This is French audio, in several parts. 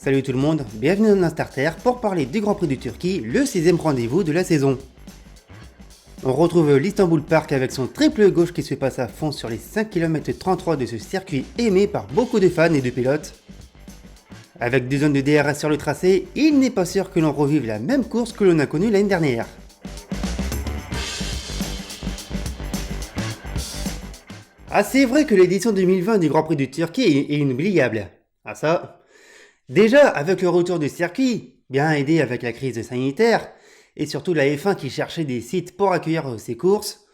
Salut tout le monde, bienvenue dans Starter pour parler du Grand Prix de Turquie, le 6ème rendez-vous de la saison. On retrouve l'Istanbul Park avec son triple gauche qui se passe à fond sur les 5 km 33 de ce circuit aimé par beaucoup de fans et de pilotes. Avec 2 zones de DRS sur le tracé, il n'est pas sûr que l'on revive la même course que l'on a connue l'année dernière. Ah, c'est vrai que l'édition 2020 du Grand Prix de Turquie est inoubliable. Ah ça. Déjà, avec le retour du circuit, bien aidé avec la crise sanitaire, et surtout la F1 qui cherchait des sites pour accueillir ses courses,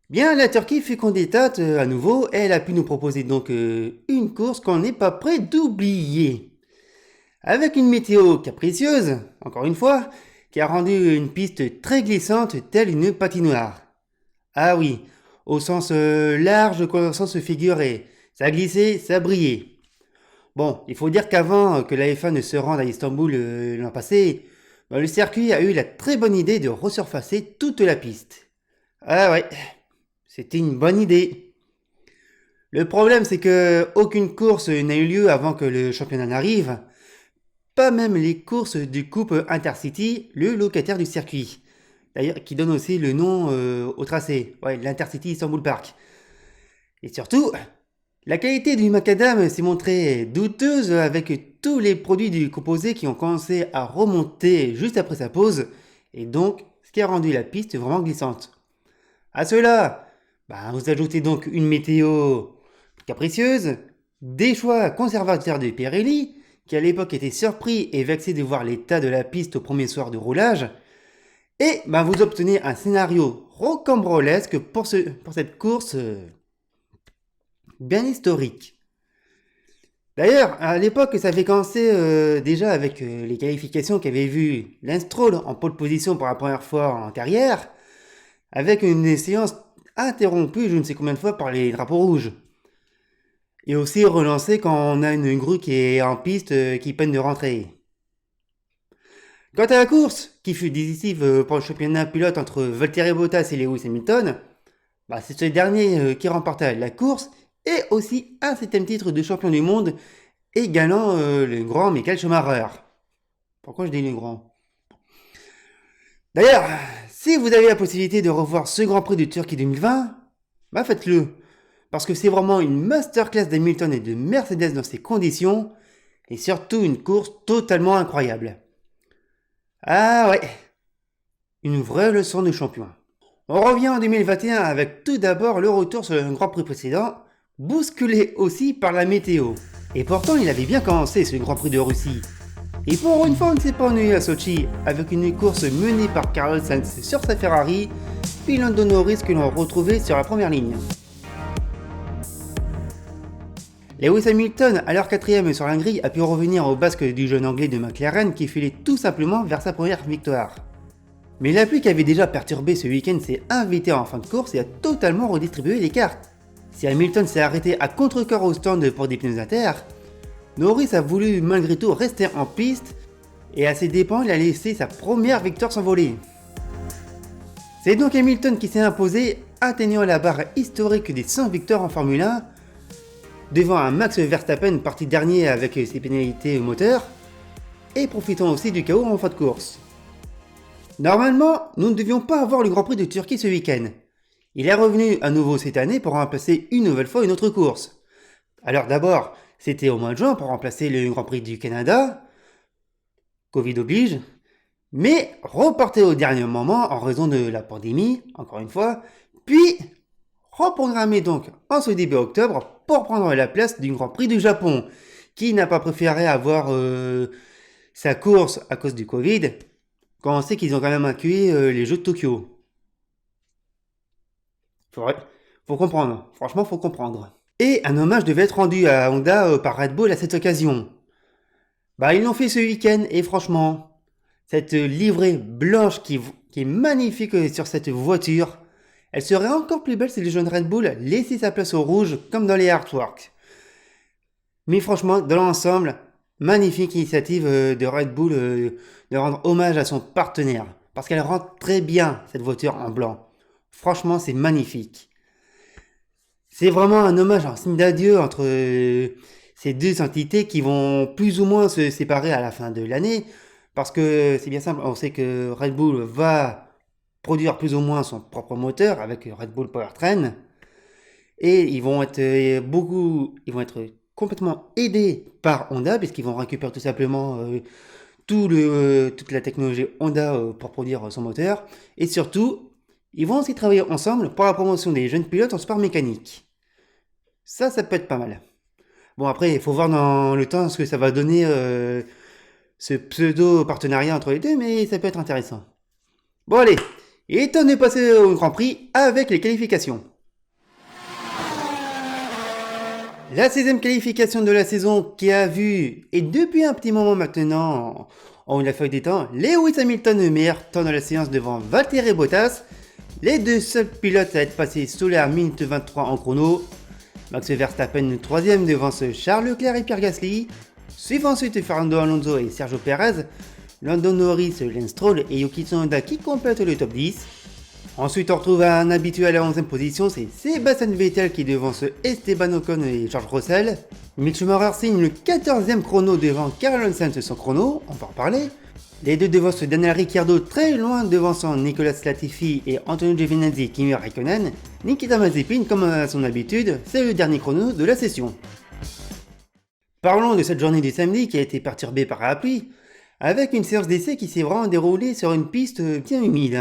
bien la Turquie fut candidate à nouveau et elle a pu nous proposer donc une course qu'on n'est pas prêt d'oublier. Avec une météo capricieuse, encore une fois, qui a rendu une piste très glissante telle une patinoire. Ah oui, au sens large comme au sens figuré, ça glissait, ça brillait. Bon, il faut dire qu'avant que la F1 ne se rende à Istanbul l'an passé, le circuit a eu la très bonne idée de resurfacer toute la piste. Ah ouais, c'était une bonne idée. Le problème c'est que aucune course n'a eu lieu avant que le championnat n'arrive, pas même les courses du couple Intercity, le locataire du circuit. D'ailleurs, qui donne aussi le nom au tracé, ouais, l'Intercity Istanbul Park. Et surtout, la qualité du macadam s'est montrée douteuse avec tous les produits du composé qui ont commencé à remonter juste après sa pause, et donc ce qui a rendu la piste vraiment glissante. À cela, vous ajoutez donc une météo capricieuse, des choix conservateurs de Pirelli, qui à l'époque était surpris et vexé de voir l'état de la piste au premier soir de roulage, et vous obtenez un scénario rocambolesque pour cette course bien historique. D'ailleurs, à l'époque, ça avait commencé déjà avec les qualifications qu'avait vu Lance Stroll en pole position pour la première fois en carrière, avec une séance interrompue je ne sais combien de fois par les drapeaux rouges. Et aussi relancée quand on a une grue qui est en piste qui peine de rentrer. Quant à la course, qui fut décisive pour le championnat pilote entre Valtteri Bottas et Lewis Hamilton, c'est ce dernier qui remporta la course et aussi un 7ème titre de champion du monde, égalant le grand Michael Schumacher. Pourquoi je dis le grand? D'ailleurs, si vous avez la possibilité de revoir ce Grand Prix de Turquie 2020, faites-le. Parce que c'est vraiment une masterclass d'Hamilton et de Mercedes dans ces conditions, et surtout une course totalement incroyable. Ah ouais, une vraie leçon de champion. On revient en 2021 avec tout d'abord le retour sur le Grand Prix précédent, bousculé aussi par la météo. Et pourtant il avait bien commencé ce Grand Prix de Russie. Et pour une fois on ne s'est pas ennuyé à Sochi, avec une course menée par Carlos Sainz sur sa Ferrari, puis Lando Norris que l'on retrouvait sur la première ligne. Lewis Hamilton, alors 4ème sur la grille, a pu revenir au basque du jeune anglais de McLaren qui filait tout simplement vers sa première victoire. Mais la pluie qui avait déjà perturbé ce week-end s'est invitée en fin de course et a totalement redistribué les cartes. Si Hamilton s'est arrêté à contre-cœur au stand pour des pneus inter, Norris a voulu malgré tout rester en piste et à ses dépens il a laissé sa première victoire s'envoler. C'est donc Hamilton qui s'est imposé, atteignant la barre historique des 100 victoires en Formule 1, devant un Max Verstappen parti dernier avec ses pénalités au moteur, et profitant aussi du chaos en fin de course. Normalement, nous ne devions pas avoir le Grand Prix de Turquie ce week-end. Il est revenu à nouveau cette année pour remplacer une nouvelle fois une autre course. Alors d'abord, c'était au mois de juin pour remplacer le Grand Prix du Canada, Covid oblige, mais reporté au dernier moment en raison de la pandémie, encore une fois, puis reprogrammé donc en ce début octobre pour prendre la place du Grand Prix du Japon, qui n'a pas préféré avoir sa course à cause du Covid, quand on sait qu'ils ont quand même accueilli les Jeux de Tokyo. Faut comprendre, franchement faut comprendre. Et un hommage devait être rendu à Honda par Red Bull à cette occasion. Ils l'ont fait ce week-end et franchement, cette livrée blanche qui est magnifique sur cette voiture, elle serait encore plus belle si les jeunes Red Bull laissaient sa place au rouge comme dans les artworks. Mais franchement, dans l'ensemble, magnifique initiative de Red Bull de rendre hommage à son partenaire. Parce qu'elle rend très bien cette voiture en blanc. Franchement, c'est magnifique. C'est vraiment un hommage, un signe d'adieu entre ces deux entités qui vont plus ou moins se séparer à la fin de l'année, parce que c'est bien simple, on sait que Red Bull va produire plus ou moins son propre moteur avec Red Bull Powertrain, et ils vont être complètement aidés par Honda, puisqu'ils vont récupérer tout simplement toute la technologie Honda pour produire son moteur, et surtout, ils vont aussi travailler ensemble pour la promotion des jeunes pilotes en sport mécanique. Ça peut être pas mal. Bon, après, il faut voir dans le temps ce que ça va donner ce pseudo-partenariat entre les deux, mais ça peut être intéressant. Bon, allez, il est temps de passer au Grand Prix avec les qualifications. La 16e qualification de la saison qui a vu, et depuis un petit moment maintenant, en la feuille des temps, Lewis Hamilton meilleur temps de la séance devant Valtteri Bottas, les deux seuls pilotes à être passés sous la minute 23 en chrono, Max Verstappen 3ème devant Charles Leclerc et Pierre Gasly, suivant ensuite Fernando Alonso et Sergio Perez, Lando Norris, Lance Stroll et Yuki Tsunoda qui complètent le top 10. Ensuite, on retrouve un habitué à la 11e position, c'est Sebastian Vettel qui devance Esteban Ocon et George Russell. Mick Schumacher signe le 14e chrono devant Carlos Sainz son chrono, on va en reparler. Les deux devancent Daniel Ricciardo très loin devançant Nicolas Latifi et Antonio Giovinazzi et Kimi Raikkonen. Nikita Mazepin, comme à son habitude, c'est le dernier chrono de la session. Parlons de cette journée du samedi qui a été perturbée par la pluie, avec une séance d'essai qui s'est vraiment déroulée sur une piste bien humide.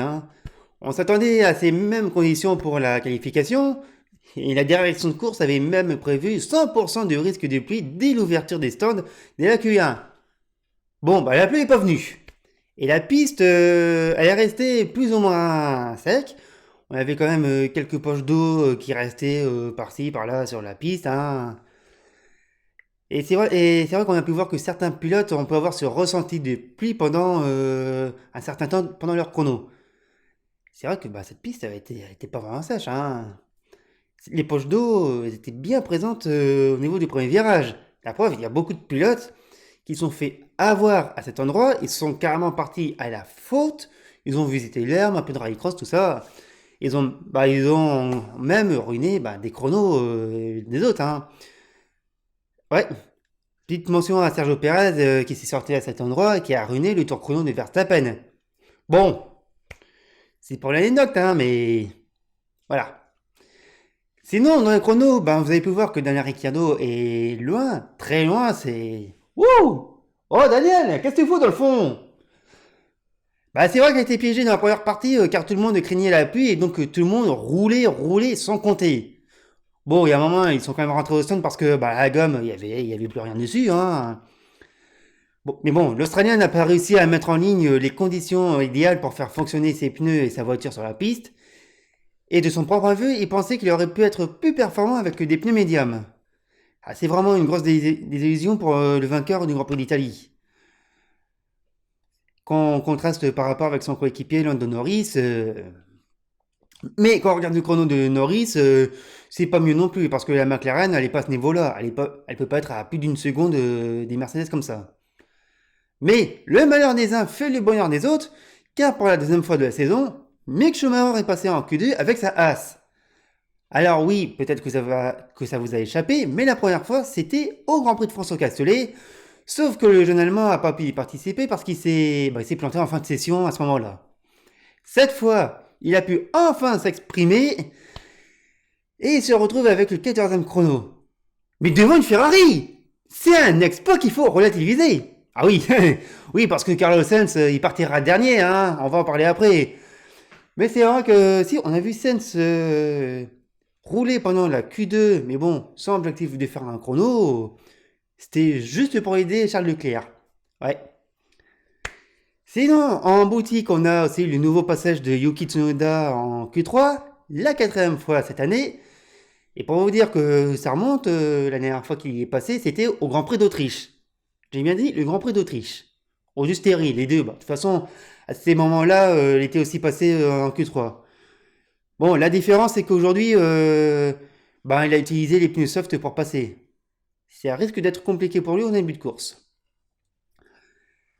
On s'attendait à ces mêmes conditions pour la qualification, et la direction de course avait même prévu 100% de risque de pluie dès l'ouverture des stands de la Q1. Bon, la pluie n'est pas venue. Et la piste, elle est restée plus ou moins sec. On avait quand même quelques poches d'eau qui restaient par-ci, par-là sur la piste. Et c'est vrai qu'on a pu voir que certains pilotes, on peut avoir ce ressenti de pluie pendant un certain temps pendant leur chrono. C'est vrai que cette piste, elle était pas vraiment sèche. Les poches d'eau elles étaient bien présentes au niveau du premier virage. La preuve, il y a beaucoup de pilotes qui se sont fait avoir à cet endroit. Ils sont carrément partis à la faute. Ils ont visité l'herbe, un peu de rallycross, tout ça. Ils ont même ruiné des chronos des autres. Ouais. Petite mention à Sergio Perez qui s'est sorti à cet endroit et qui a ruiné le tour chrono de Verstappen. Bon, c'est pour l'anecdote, mais voilà. Sinon, dans le chrono, vous avez pu voir que Daniel Ricciardo est loin, très loin, c'est... Wouh! Oh Daniel, qu'est-ce que tu fous dans le fond? C'est vrai qu'il a été piégé dans la première partie car tout le monde craignait la pluie et donc tout le monde roulait sans compter. Bon, il y a un moment, ils sont quand même rentrés au stand parce que la gomme, il y avait plus rien dessus. Bon, mais bon, l'Australien n'a pas réussi à mettre en ligne les conditions idéales pour faire fonctionner ses pneus et sa voiture sur la piste. Et de son propre aveu, il pensait qu'il aurait pu être plus performant avec des pneus médiums. C'est vraiment une grosse désillusion pour le vainqueur du Grand Prix d'Italie. Quand on contraste par rapport avec son coéquipier Lando Norris, mais quand on regarde le chrono de Norris, c'est pas mieux non plus, parce que la McLaren, elle est pas à ce niveau-là. Elle peut pas être à plus d'une seconde des Mercedes comme ça. Mais le malheur des uns fait le bonheur des autres, car pour la deuxième fois de la saison, Mick Schumacher est passé en Q2 avec sa Haas. Alors oui, peut-être que ça vous a échappé, mais la première fois, c'était au Grand Prix de France au Castellet, sauf que le jeune Allemand n'a pas pu y participer parce qu'il s'est planté en fin de session à ce moment-là. Cette fois, il a pu enfin s'exprimer et il se retrouve avec le 14e chrono. Mais devant une Ferrari! C'est un exploit qu'il faut relativiser! Ah oui, oui, parce que Carlos Sainz, il partira dernier, on va en parler après. Mais c'est vrai que si, on a vu Sainz rouler pendant la Q2, mais bon, sans objectif de faire un chrono, c'était juste pour aider Charles Leclerc. Ouais. Sinon, en boutique, on a aussi le nouveau passage de Yuki Tsunoda en Q3, la 4e fois cette année. Et pour vous dire que ça remonte, la dernière fois qu'il est passé, c'était au Grand Prix d'Autriche. J'ai bien dit le Grand Prix d'Autriche. Au Justeri, les deux. De toute façon, à ces moments-là, il était aussi passé en Q3. Bon, la différence, c'est qu'aujourd'hui, il a utilisé les pneus soft pour passer. Ça risque d'être compliqué pour lui au début de course.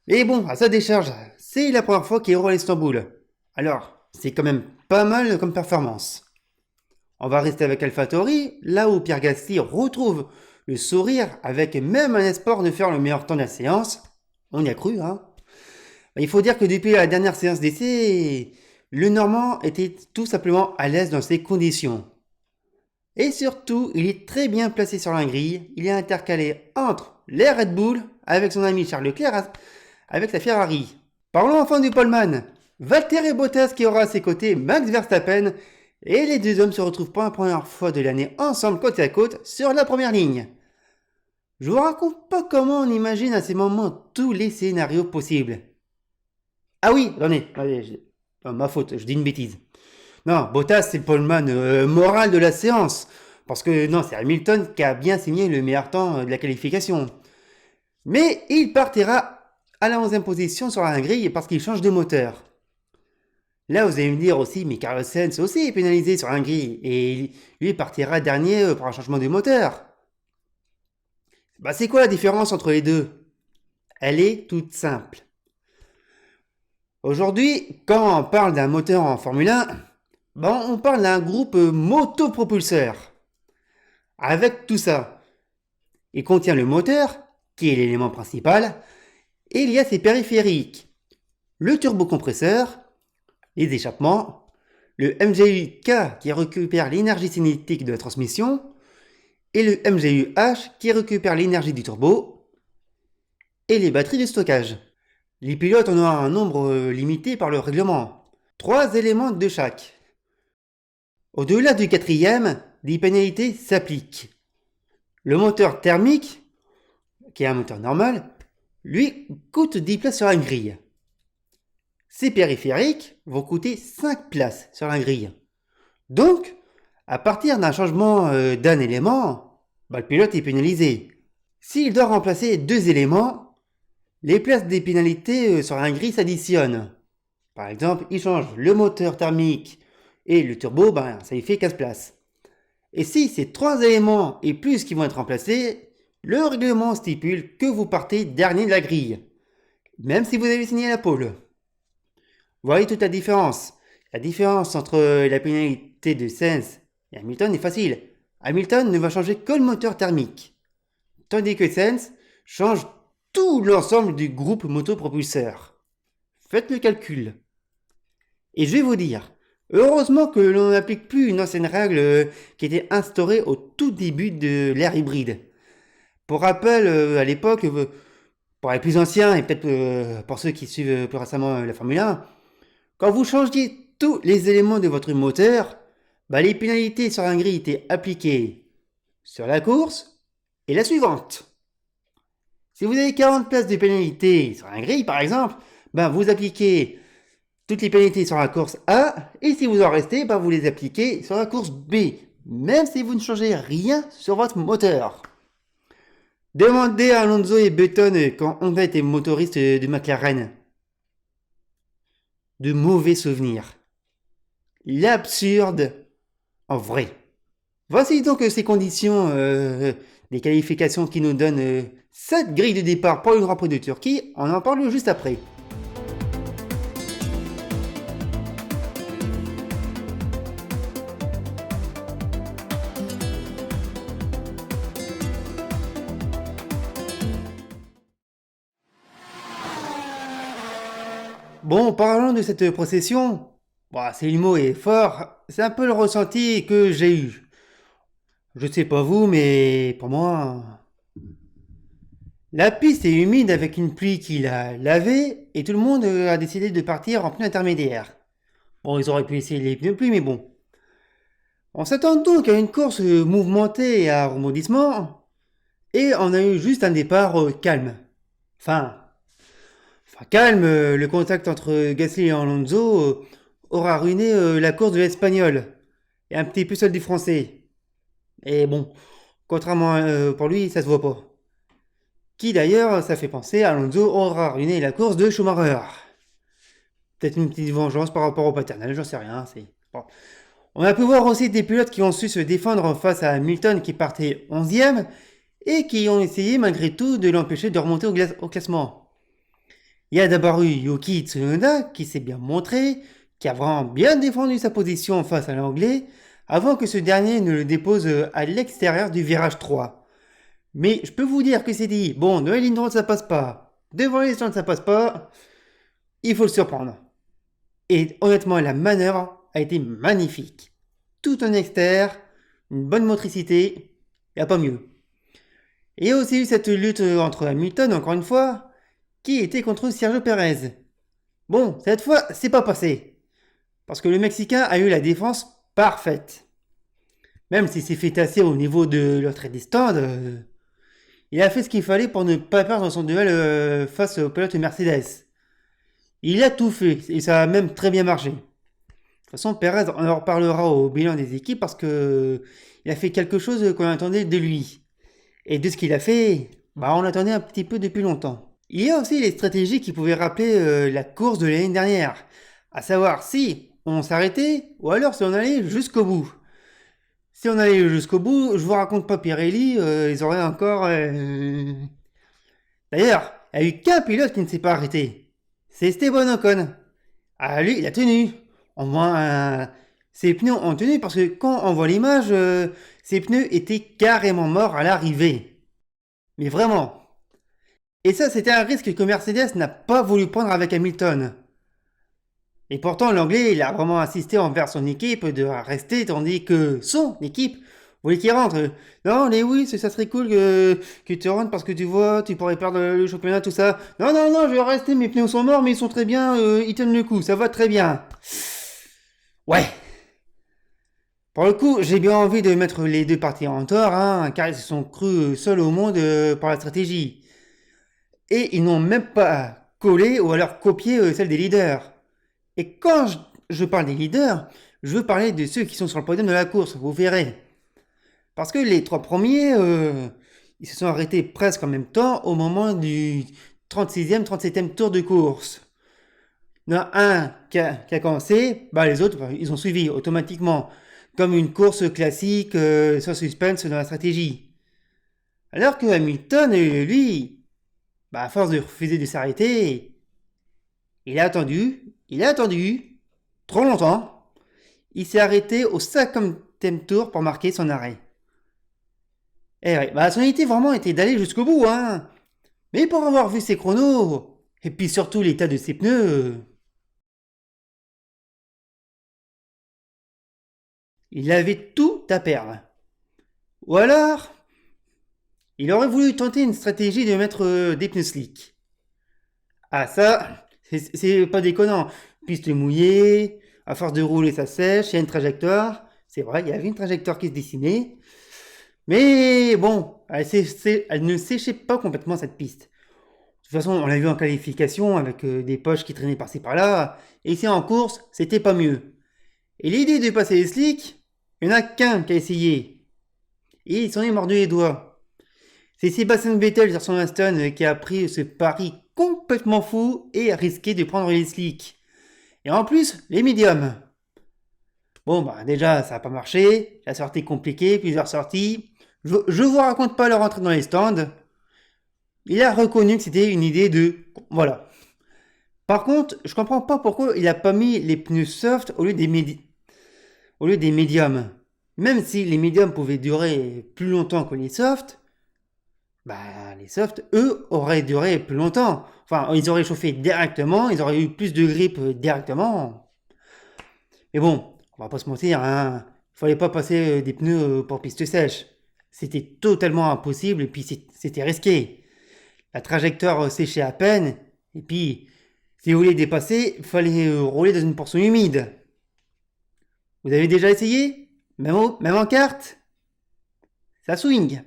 Mais bon, à sa décharge, c'est la première fois qu'il roule à Istanbul. Alors, c'est quand même pas mal comme performance. On va rester avec AlphaTauri, là où Pierre Gasly retrouve le sourire avec même un espoir de faire le meilleur temps de la séance. On y a cru, hein. Il faut dire que depuis la dernière séance d'essai, le Normand était tout simplement à l'aise dans ses conditions. Et surtout, il est très bien placé sur la grille. Il est intercalé entre les Red Bull avec son ami Charles Leclerc avec sa Ferrari. Parlons enfin du poleman. Valtteri Bottas qui aura à ses côtés Max Verstappen et les deux hommes se retrouvent pour la première fois de l'année ensemble côte à côte sur la première ligne. Je vous raconte pas comment on imagine à ces moments tous les scénarios possibles. Ah oui, attendez, ma faute, je dis une bêtise. Non, Bottas c'est le poleman moral de la séance. Parce que non, c'est Hamilton qui a bien signé le meilleur temps de la qualification. Mais il partira à la 11e position sur la grille parce qu'il change de moteur. Là, vous allez me dire aussi, mais Carlos Sainz aussi est pénalisé sur la grille et lui partira dernier pour un changement de moteur. Bah, c'est quoi la différence entre les deux? Elle est toute simple. Aujourd'hui, quand on parle d'un moteur en Formule 1, ben, on parle d'un groupe motopropulseur. Avec tout ça, il contient le moteur, qui est l'élément principal, et il y a ses périphériques, le turbocompresseur, les échappements, le MGU-K qui récupère l'énergie cinétique de la transmission, et le MGU-H qui récupère l'énergie du turbo, et les batteries de stockage. Les pilotes en ont un nombre limité par le règlement, 3 éléments de chaque. Au-delà du quatrième, des pénalités s'appliquent. Le moteur thermique, qui est un moteur normal, lui coûte 10 places sur la grille. Ces périphériques vont coûter 5 places sur la grille. Donc, à partir d'un changement d'un élément, le pilote est pénalisé. S'il doit remplacer 2 éléments, les places des pénalités sur la grille s'additionnent. Par exemple, il change le moteur thermique et le turbo, ça lui fait 15 places. Et si ces 3 éléments et plus qui vont être remplacés, le règlement stipule que vous partez dernier de la grille, même si vous avez signé la pole. Vous voyez toute la différence. La différence entre la pénalité de Sainz et Hamilton est facile. Hamilton ne va changer que le moteur thermique, tandis que Sainz change tout l'ensemble du groupe motopropulseur. Faites le calcul. Et je vais vous dire, heureusement que l'on n'applique plus une ancienne règle qui était instaurée au tout début de l'ère hybride. Pour rappel, à l'époque, pour les plus anciens et peut-être pour ceux qui suivent plus récemment la Formule 1, quand vous changiez tous les éléments de votre moteur, les pénalités sur la grille étaient appliquées sur la course et la suivante. Si vous avez 40 places de pénalité sur la grille, par exemple, vous appliquez toutes les pénalités sur la course A, et si vous en restez, vous les appliquez sur la course B, même si vous ne changez rien sur votre moteur. Demandez à Alonso et Button quand Honda était motoriste de McLaren. De mauvais souvenirs. L'absurde en vrai. Voici donc ces conditions des qualifications qui nous donnent cette grille de départ pour le Grand Prix de Turquie. On en parle juste après. Bon, parlons de cette procession. Si le mot est fort, c'est un peu le ressenti que j'ai eu. Je sais pas vous, mais pour moi, la piste est humide avec une pluie qui l'a lavée et tout le monde a décidé de partir en pneus intermédiaires. Bon, ils auraient pu essayer les pneus pluie, mais bon. On s'attend donc à une course mouvementée et à rebondissement, et on a eu juste un départ calme. Enfin, calme, le contact entre Gasly et Alonso aura ruiné la course de l'Espagnol et un petit peu celle du Français. Et bon, contrairement pour lui, ça se voit pas. Qui d'ailleurs, ça fait penser, Alonso aura ruiné la course de Schumacher. Peut-être une petite vengeance par rapport au paternel, j'en sais rien. Bon. On a pu voir aussi des pilotes qui ont su se défendre face à Hamilton qui partait 11e et qui ont essayé malgré tout de l'empêcher de remonter au classement. Il y a d'abord eu Yuki Tsunoda qui s'est bien montré, qui a vraiment bien défendu sa position face à l'anglais, avant que ce dernier ne le dépose à l'extérieur du virage 3. Mais je peux vous dire que c'est dit, bon, dans les lignes droites ça passe pas, devant les stands ça passe pas, il faut le surprendre. Et honnêtement, la manœuvre a été magnifique. Tout en extérieur, une bonne motricité, y a pas mieux. Et il y a aussi eu cette lutte entre Hamilton, encore une fois, qui était contre Sergio Perez. Bon, cette fois, c'est pas passé. Parce que le Mexicain a eu la défense parfaite. Même s'il s'est fait tasser au niveau de l'entrée des stands, il a fait ce qu'il fallait pour ne pas perdre son duel face au pilote Mercedes. Il a tout fait, et ça a même très bien marché. De toute façon, Perez, on en reparlera au bilan des équipes parce que il a fait quelque chose qu'on attendait de lui. Et de ce qu'il a fait, bah on l'attendait un petit peu depuis longtemps. Il y a aussi les stratégies qui pouvaient rappeler la course de l'année dernière. À savoir si on s'arrêtait ou alors si on allait jusqu'au bout. Si on allait jusqu'au bout, je vous raconte pas Pirelli, ils auraient encore... D'ailleurs, il n'y a eu qu'un pilote qui ne s'est pas arrêté. C'est Esteban Ocon. Ah lui, il a tenu. Au moins, ses pneus ont tenu parce que quand on voit l'image, ses pneus étaient carrément morts à l'arrivée. Mais vraiment. Et ça, c'était un risque que Mercedes n'a pas voulu prendre avec Hamilton. Et pourtant, l'Anglais, il a vraiment insisté envers son équipe de rester, tandis que son équipe voulait qu'il rentre. Non, Lewis, ça serait cool que tu rentres parce que tu vois, tu pourrais perdre le championnat, tout ça. Non, non, non, je vais rester, mes pneus sont morts, mais ils sont très bien, ils tiennent le coup, ça va très bien. Ouais. Pour le coup, j'ai bien envie de mettre les deux parties en tort, hein, car ils se sont crus seuls au monde par la stratégie. Et ils n'ont même pas collé ou alors copié celle des leaders. Et quand je parle des leaders, je veux parler de ceux qui sont sur le podium de la course, vous verrez. Parce que les trois premiers, ils se sont arrêtés presque en même temps au moment du 36e, 37e tour de course. Il y en a un qui a commencé, bah les autres, ils ont suivi automatiquement, comme une course classique sans suspense dans la stratégie. Alors que Hamilton, lui, bah à force de refuser de s'arrêter, il a attendu, trop longtemps. Il s'est arrêté au 50e tour pour marquer son arrêt. Et ouais, bah son idée vraiment était d'aller jusqu'au bout, hein. Mais pour avoir vu ses chronos, et puis surtout l'état de ses pneus, il avait tout à perdre. Ou alors, il aurait voulu tenter une stratégie de mettre des pneus slick. Ah ça, c'est pas déconnant. Piste mouillée, à force de rouler ça sèche, il y a une trajectoire. C'est vrai, il y avait une trajectoire qui se dessinait. Mais bon, elle ne séchait pas complètement cette piste. De toute façon, on l'a vu en qualification avec des poches qui traînaient par-ci par-là. Et ici en course, c'était pas mieux. Et l'idée de passer les slicks, il n'y en a qu'un qui a essayé. Et il s'en est mordu les doigts. C'est Sébastien Vettel sur son Aston qui a pris ce pari complètement fou et a risqué de prendre les slicks. Et en plus, les médiums. Bon, bah déjà, ça n'a pas marché. La sortie compliquée, plusieurs sorties. Je vous raconte pas leur entrée dans les stands. Il a reconnu que c'était une idée de... Voilà. Par contre, je comprends pas pourquoi il a pas mis les pneus soft au lieu des médiums. Même si les médiums pouvaient durer plus longtemps que les softs, bah les softs, eux, auraient duré plus longtemps. Enfin, ils auraient chauffé directement, ils auraient eu plus de grippe directement. Mais bon, on va pas se mentir, hein. Il fallait pas passer des pneus pour piste sèche. C'était totalement impossible et puis c'était risqué. La trajectoire séchait à peine, et puis, si vous voulez dépasser, il fallait rouler dans une portion humide. Vous avez déjà essayé même en carte. Ça swing.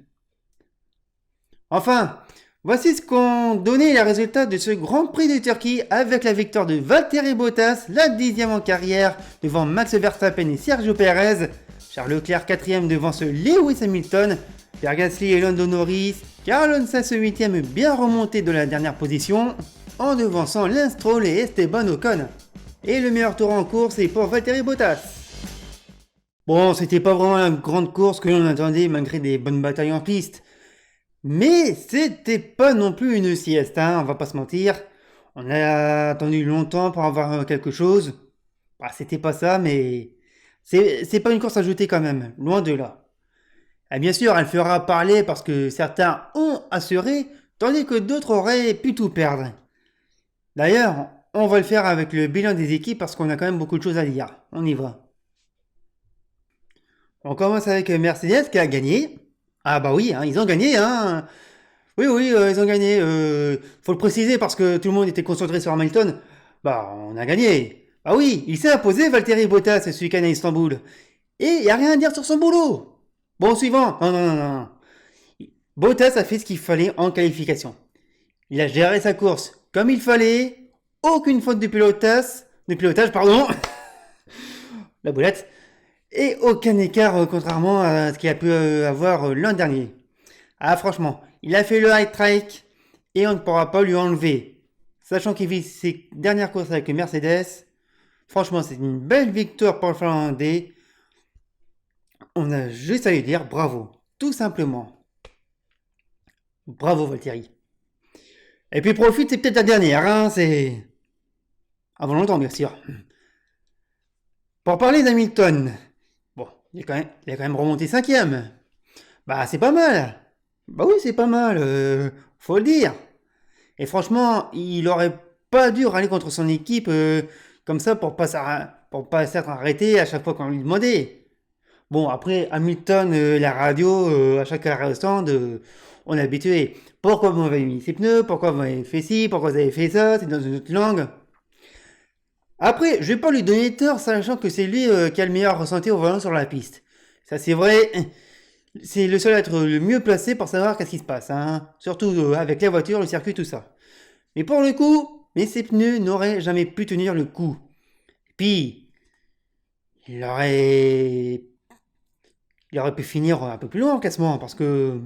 Enfin, voici ce qu'ont donné les résultats de ce Grand Prix de Turquie avec la victoire de Valtteri Bottas, la 10e en carrière devant Max Verstappen et Sergio Perez, Charles Leclerc 4e devant ce Lewis Hamilton, Pierre Gasly et Lando Norris, Carlos Sainz 8e bien remonté de la dernière position, en devançant Lance Stroll et Esteban Ocon. Et le meilleur tour en course est pour Valtteri Bottas. Bon, c'était pas vraiment la grande course que l'on attendait malgré des bonnes batailles en piste. Mais c'était pas non plus une sieste, hein, on va pas se mentir. On a attendu longtemps pour avoir quelque chose. Bah, c'était pas ça, mais C'est pas une course à jeter quand même, loin de là. Et bien sûr, elle fera parler parce que certains ont assuré, tandis que d'autres auraient pu tout perdre. D'ailleurs, on va le faire avec le bilan des équipes parce qu'on a quand même beaucoup de choses à dire. On y va. On commence avec Mercedes qui a gagné. Ah bah oui, hein, ils ont gagné, hein. Oui, oui, ils ont gagné. Faut le préciser parce que tout le monde était concentré sur Hamilton. Bah, on a gagné. Ah oui, il s'est imposé Valtteri Bottas ce week-end à Istanbul. Et il n'y a rien à dire sur son boulot. Bon, suivant. Non, non, non, non. Bottas a fait ce qu'il fallait en qualification. Il a géré sa course comme il fallait. Aucune faute de pilotage, pardon. La boulette. Et aucun écart contrairement à ce qu'il a pu avoir l'an dernier. Ah franchement, il a fait le high track et on ne pourra pas lui enlever. Sachant qu'il vit ses dernières courses avec Mercedes, franchement c'est une belle victoire pour le Finlandais. On a juste à lui dire bravo, tout simplement. Bravo Valtteri. Et puis profite, c'est peut-être la dernière, hein, c'est... Avant longtemps bien sûr. Pour parler d'Hamilton, bon, il a quand même remonté cinquième. Bah c'est pas mal. Bah oui c'est pas mal, faut le dire. Et franchement, il aurait pas dû râler contre son équipe comme ça pour pas s'être arrêté à chaque fois qu'on lui demandait. Bon, après, Hamilton, la radio, à chaque arrêt au stand, on est habitué. Pourquoi vous m'avez mis ces pneus? Pourquoi vous m'avez fait ci? Pourquoi vous avez fait ça? C'est dans une autre langue. Après, je vais pas lui donner tort, sachant que c'est lui qui a le meilleur ressenti au volant sur la piste. Ça, c'est vrai. C'est le seul à être le mieux placé pour savoir qu'est-ce qui se passe, hein. Surtout avec la voiture, le circuit, tout ça. Mais pour le coup, mais ces pneus n'auraient jamais pu tenir le coup. Puis, il aurait, il aurait pu finir un peu plus loin en classement, parce que,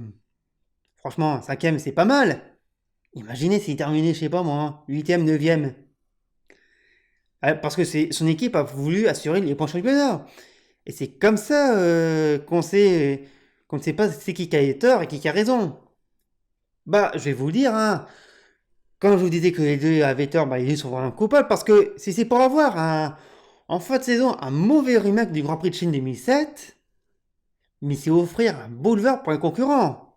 franchement, cinquième, c'est pas mal. Imaginez s'il terminait, je sais pas moi, huitième, neuvième. Parce que son équipe a voulu assurer les points championnat. Et c'est comme ça qu'on ne sait pas c'est qui a tort et qui a raison. Bah, je vais vous le dire, hein. Quand je vous disais que les deux avaient tort, bah, les deux sont vraiment coupables parce que si c'est pour avoir en fin de saison un mauvais remake du Grand Prix de Chine 2007, mais c'est offrir un boulevard pour les concurrents.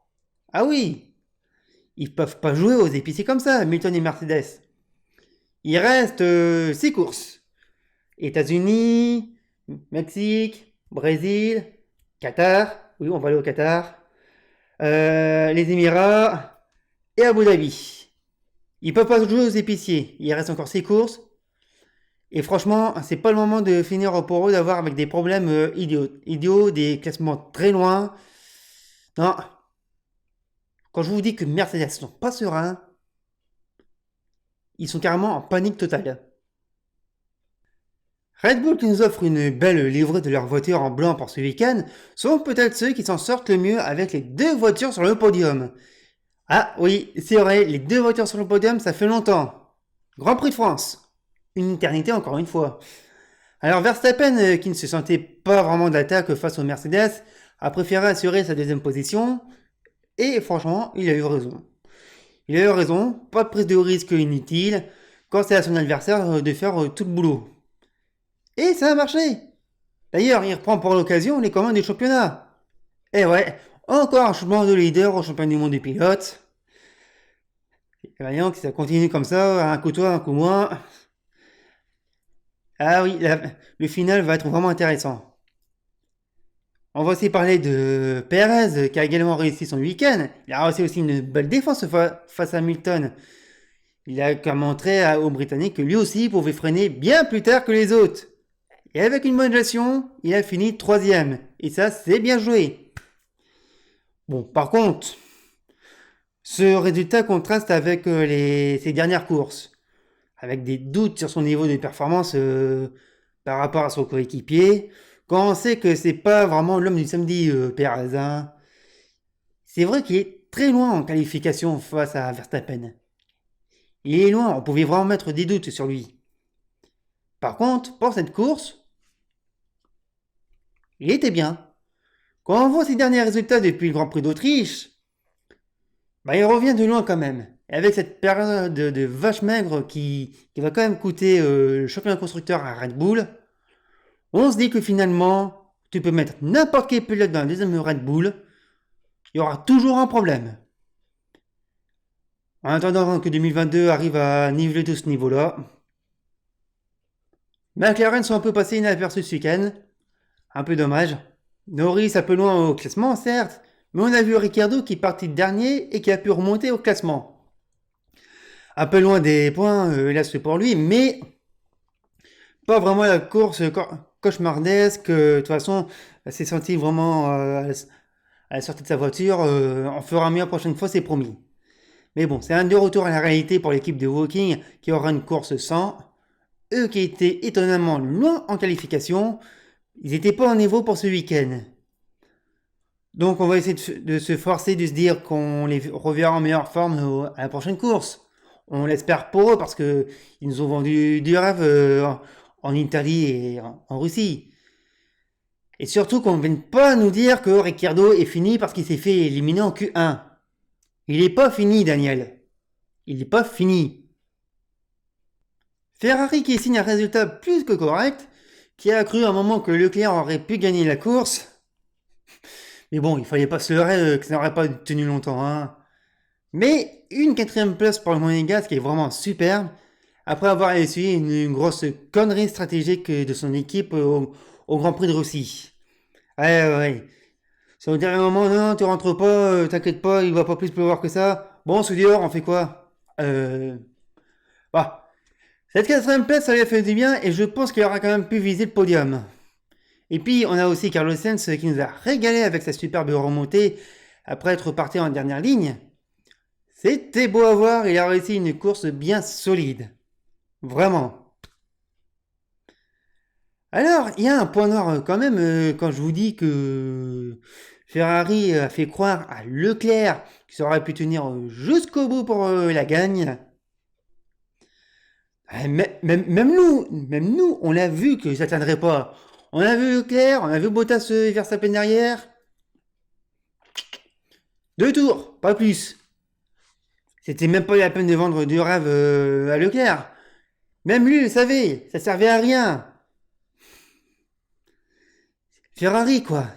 Ah oui, ils peuvent pas jouer aux épiciers comme ça, Milton et Mercedes. Il reste 6 courses. États-Unis, Mexique, Brésil, Qatar. Oui, on va aller au Qatar. Les Émirats et Abu Dhabi. Ils peuvent pas jouer aux épiciers. Il reste encore 6 courses. Et franchement, c'est pas le moment de finir pour eux d'avoir avec des problèmes idiots, des classements très loin. Non. Quand je vous dis que Mercedes sont pas sereins, ils sont carrément en panique totale. Red Bull qui nous offre une belle livrée de leur voiture en blanc pour ce week-end sont peut-être ceux qui s'en sortent le mieux avec les deux voitures sur le podium. Ah oui, c'est vrai, les deux voitures sur le podium, ça fait longtemps. Grand Prix de France. Une éternité encore une fois. Alors Verstappen, qui ne se sentait pas vraiment d'attaque face aux Mercedes, a préféré assurer sa deuxième position. Et franchement, il a eu raison. Il a eu raison, pas de prise de risque inutile, quand c'est à son adversaire de faire tout le boulot. Et ça a marché. D'ailleurs, il reprend pour l'occasion les commandes du championnat. Et ouais, encore un changement de leader au championnat du monde des pilotes. Voyons que ça continue comme ça, un coup toi, un coup moi. Ah oui, le final va être vraiment intéressant. On va aussi parler de Perez qui a également réussi son week-end. Il a réussi aussi une belle défense face à Hamilton. Il a qu'à montrer aux Britanniques que lui aussi pouvait freiner bien plus tard que les autres. Et avec une bonne gestion, il a fini troisième. Et ça, c'est bien joué. Bon, par contre, ce résultat contraste avec ses dernières courses. Avec des doutes sur son niveau de performance par rapport à son coéquipier. Quand on sait que c'est pas vraiment l'homme du samedi, Perez, hein. C'est vrai qu'il est très loin en qualification face à Verstappen. Il est loin, on pouvait vraiment mettre des doutes sur lui. Par contre, pour cette course, il était bien. Quand on voit ses derniers résultats depuis le Grand Prix d'Autriche, bah il revient de loin quand même. Et avec cette période de vache maigre qui va quand même coûter le championnat constructeur à Red Bull, On se dit que finalement, tu peux mettre n'importe quel pilote dans la deuxième Red Bull, il y aura toujours un problème. En attendant que 2022 arrive à niveler tout ce niveau-là, McLaren sont un peu passés inaperçus ce week-end. Un peu dommage. Norris un peu loin au classement, certes, mais on a vu Ricciardo qui est parti dernier et qui a pu remonter au classement. Un peu loin des points, hélas pour lui, mais pas vraiment la course cauchemardesque. De toute façon, elle s'est sentie vraiment à la sortie de sa voiture. On fera mieux la prochaine fois, c'est promis. Mais bon, c'est un de retour à la réalité pour l'équipe de Woking qui aura une course sans. Eux qui étaient étonnamment loin en qualification, ils n'étaient pas au niveau pour ce week-end. Donc on va essayer de se forcer, de se dire qu'on les reverra en meilleure forme à la prochaine course. On l'espère pour eux parce qu'ils nous ont vendu du rêve en Italie et en Russie. Et surtout qu'on ne vienne pas nous dire que Ricciardo est fini parce qu'il s'est fait éliminer en Q1. Il n'est pas fini, Daniel. Il n'est pas fini. Ferrari qui signe un résultat plus que correct, qui a cru à un moment que Leclerc aurait pu gagner la course. Mais bon, il fallait pas se leurrer que ça n'aurait pas tenu longtemps. Hein. Mais une quatrième place pour le Monégasque qui est vraiment superbe, après avoir essuyé une grosse connerie stratégique de son équipe au Grand Prix de Russie. Ouais. C'est au dernier moment, non, tu rentres pas, t'inquiète pas, il va pas plus pleuvoir que ça. Bon, ce dehors, on fait quoi Bah, cette quatrième place, ça lui a fait du bien et je pense qu'il aura quand même pu viser le podium. Et puis, on a aussi Carlos Sainz qui nous a régalé avec sa superbe remontée après être parti en dernière ligne. C'était beau à voir, il a réussi une course bien solide. Vraiment. Alors, il y a un point noir quand même quand je vous dis que Ferrari a fait croire à Leclerc qu'il aurait pu tenir jusqu'au bout pour la gagne. Même nous, on l'a vu que ça ne tiendrait pas. On a vu Leclerc, on a vu Bottas et Verstappen derrière. 2 tours, pas plus. C'était même pas la peine de vendre du rêve à Leclerc. Même lui le savait, ça servait à rien. Ferrari, quoi.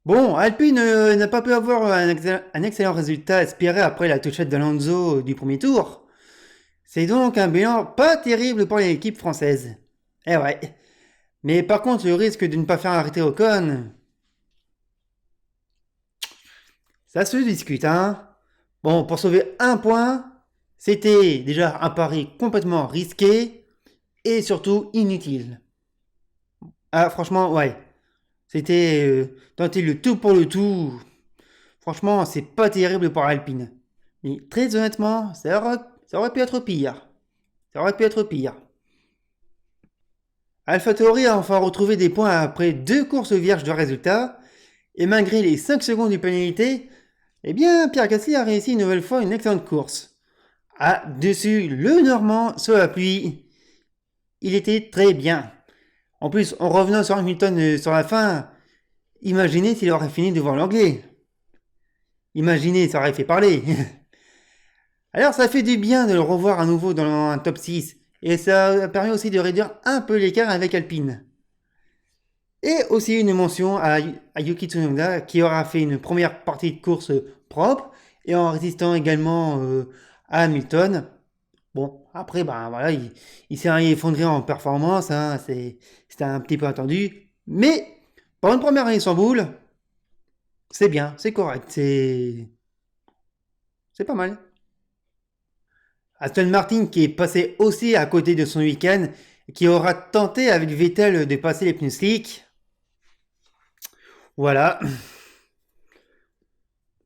Bon, Alpine n'a pas pu avoir un excellent résultat espéré après la touchette d'Alonso du premier tour. C'est donc un bilan pas terrible pour l'équipe française. Eh ouais. Mais par contre, le risque de ne pas faire arrêter Ocon, ça se discute, hein. Bon, pour sauver un point, c'était déjà un pari complètement risqué et surtout inutile. Ah, franchement, ouais. C'était tenter le tout pour le tout. Franchement, c'est pas terrible pour Alpine. Mais très honnêtement, ça aurait pu être pire. Ça aurait pu être pire. AlphaTauri a enfin retrouvé des points après 2 courses vierges de résultats. Et malgré les 5 secondes de pénalité, eh bien, Pierre Gasly a réussi une nouvelle fois une excellente course. Ah, dessus, le Normand sur la pluie. Il était très bien. En plus, en revenant sur Hamilton sur la fin, imaginez s'il aurait fini devant l'anglais. Imaginez, ça aurait fait parler. Alors ça fait du bien de le revoir à nouveau dans un top 6. Et ça permet aussi de réduire un peu l'écart avec Alpine. Et aussi une mention à Yuki Tsunoda qui aura fait une première partie de course propre et en résistant également à Hamilton. Bon, après, ben voilà, il s'est effondré en performance, hein, c'était un petit peu attendu. Mais pour une première année sans boule, c'est bien, c'est correct, c'est pas mal. Aston Martin qui est passé aussi à côté de son week-end, qui aura tenté avec Vettel de passer les pneus slick. Voilà.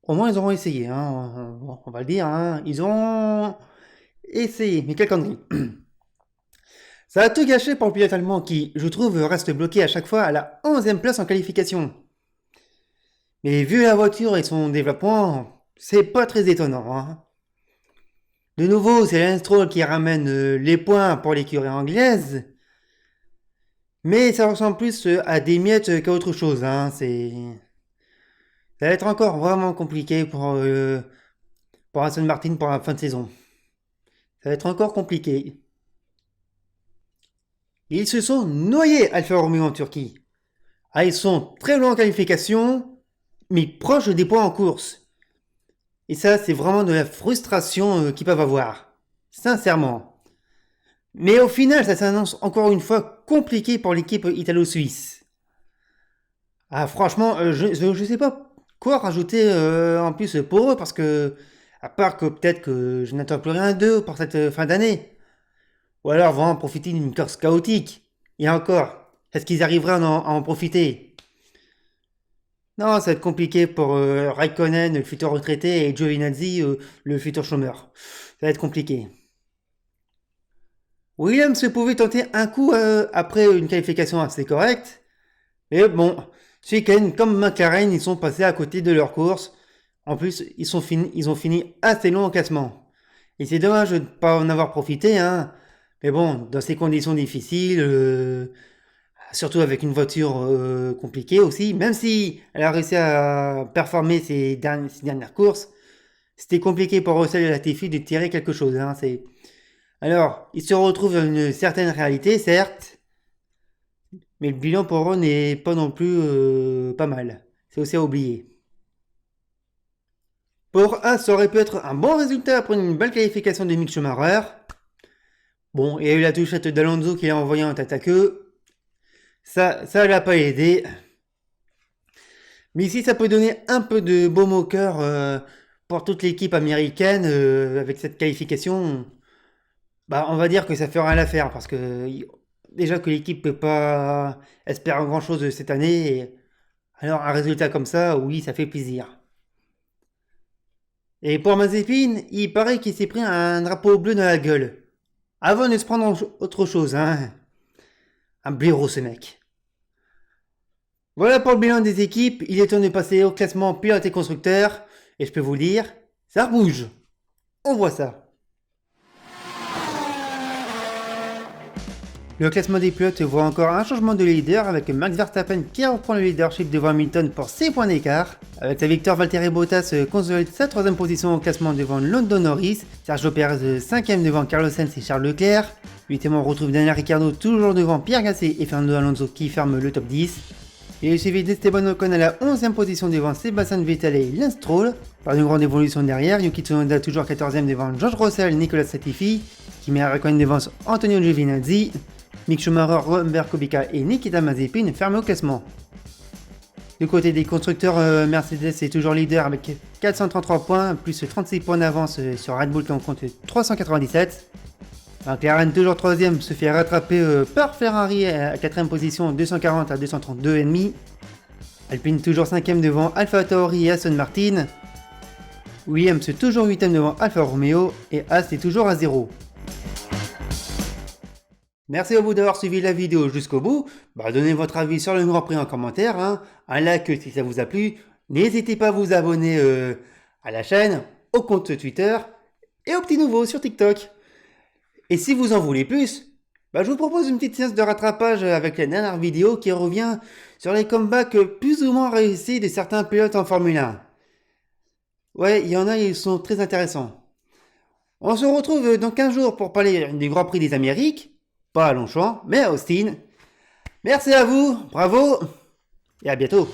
Au moins ils auront essayé, hein, on va le dire. Hein. Ils ont essayé, mais quelle connerie. Ça a tout gâché pour le pilote allemand qui, je trouve, reste bloqué à chaque fois à la 11e place en qualification. Mais vu la voiture et son développement, c'est pas très étonnant. Hein. De nouveau, c'est Lance Stroll qui ramène les points pour l'écurie anglaise. Mais ça ressemble plus à des miettes qu'à autre chose. Hein. Ça va être encore vraiment compliqué pour Aston Martin pour la fin de saison. Ça va être encore compliqué. Ils se sont noyés Alfa Romeo en Turquie. Ah, ils sont très loin en qualification, mais proches des points en course. Et ça, c'est vraiment de la frustration qu'ils peuvent avoir. Sincèrement. Mais au final, ça s'annonce encore une fois compliqué pour l'équipe italo-suisse. Ah, franchement, je sais pas quoi rajouter en plus pour eux, parce que, à part que peut-être que je n'attends plus rien d'eux pour cette fin d'année. Ou alors vraiment profiter d'une course chaotique. Et encore, est-ce qu'ils arriveraient à en profiter? Non, ça va être compliqué pour Raikkonen, le futur retraité, et Giovinazzi, le futur chômeur. Ça va être compliqué. Williams pouvait tenter un coup après une qualification assez correcte. Mais bon, ce week-end, comme McLaren, ils sont passés à côté de leur course. En plus, ils ont fini assez long au classement. Et c'est dommage de ne pas en avoir profité, hein. Mais bon, dans ces conditions difficiles, surtout avec une voiture compliquée aussi, même si elle a réussi à performer ces dernières courses, c'était compliqué pour Russell et Latifi de tirer quelque chose, hein. Alors, ils se retrouvent dans une certaine réalité, certes, mais le bilan pour eux n'est pas non plus pas mal. C'est aussi à oublier. Pour A, ça aurait pu être un bon résultat après une belle qualification de Mick Schumacher. Bon, il y a eu la touchette d'Alonso qui l'a envoyé en tête à queue. Ça l'a pas aidé. Mais ici, ça peut donner un peu de baume au cœur pour toute l'équipe américaine avec cette qualification. Bah, on va dire que ça fera l'affaire parce que déjà que l'équipe peut pas espérer grand-chose cette année. Alors un résultat comme ça, oui, ça fait plaisir. Et pour Mazepin, il paraît qu'il s'est pris un drapeau bleu dans la gueule. Avant de se prendre autre chose, hein. Un blaireau ce mec. Voilà pour le bilan des équipes, il est temps de passer au classement pilote et constructeur. Et je peux vous le dire, ça bouge. On voit ça. Le classement des pilotes voit encore un changement de leader avec Max Verstappen qui reprend le leadership devant Hamilton pour 6 points d'écart. Avec sa victoire, Valtteri Bottas consolide sa 3ème position au classement devant Lando Norris, Sergio Perez 5ème devant Carlos Sainz et Charles Leclerc. 8ème on retrouve Daniel Ricciardo toujours devant Pierre Gasly et Fernando Alonso qui ferment le top 10. Il est suivi d'Esteban Ocon à la 11ème position devant Sébastien Vettel et Lance Stroll. Par une grande évolution derrière, Yuki Tsunoda toujours 14ème devant George Russell et Nicolas Latifi, Kimi Raikkonen devance Antonio Giovinazzi. Mick Schumacher, Robert Kubica et Nikita Mazepin ferment au classement. Du côté des constructeurs, Mercedes est toujours leader avec 433 points, plus 36 points d'avance sur Red Bull qui en compte 397. McLaren toujours 3ème se fait rattraper par Ferrari à 4ème position 240 à 232,5. Alpine toujours 5ème devant Alpha Tauri et Aston Martin. Williams toujours 8ème devant Alfa Romeo et As est toujours à 0. Merci à vous d'avoir suivi la vidéo jusqu'au bout. Donnez votre avis sur le Grand Prix en commentaire, hein. Un like si ça vous a plu. N'hésitez pas à vous abonner à la chaîne, au compte Twitter et au petit nouveau sur TikTok. Et si vous en voulez plus, je vous propose une petite séance de rattrapage avec la dernière vidéo qui revient sur les comebacks plus ou moins réussis de certains pilotes en Formule 1. Ouais, il y en a, ils sont très intéressants. On se retrouve dans 15 jours pour parler du Grand Prix des Amériques. Pas à Longchamp, mais à Austin. Merci à vous, bravo, et à bientôt.